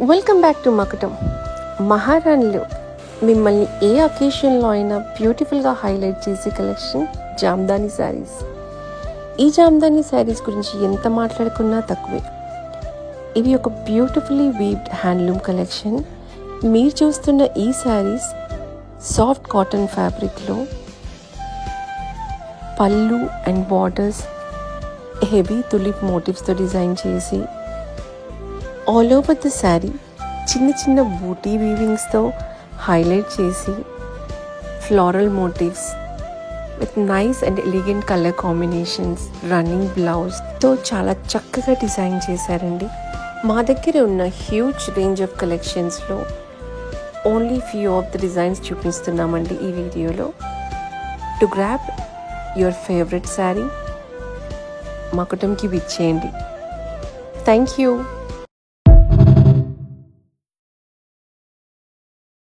Welcome back to మకుటం. మహారాణిలో మిమ్మల్ని ఏ అకేషన్లో అయినా బ్యూటిఫుల్గా హైలైట్ చేసే కలెక్షన్ జామ్దాని శారీస్. ఈ జామ్దాని శారీస్ గురించి ఎంత మాట్లాడుకున్నా తక్కువే. ఇవి ఒక బ్యూటిఫుల్లీ వీవ్డ్ హ్యాండ్లూమ్ కలెక్షన్. మీరు చూస్తున్న ఈ శారీస్ సాఫ్ట్ కాటన్ ఫ్యాబ్రిక్లో pallu and borders heavy tulip మోటివ్స్తో డిజైన్ చేసి ఆల్ ఓవర్ ద శారీ చిన్న చిన్న బూటీ వీవింగ్స్తో హైలైట్ చేసి floral motifs with nice and elegant colour combinations, running బ్లౌజ్తో చాలా చక్కగా డిజైన్ చేశారండి. మా దగ్గర ఉన్న హ్యూజ్ రేంజ్ ఆఫ్ కలెక్షన్స్లో only few of the designs చూపిస్తున్నామండి ఈ వీడియోలో. To grab your favourite sari మకుటంకి విచ్చేయండి. Thank you.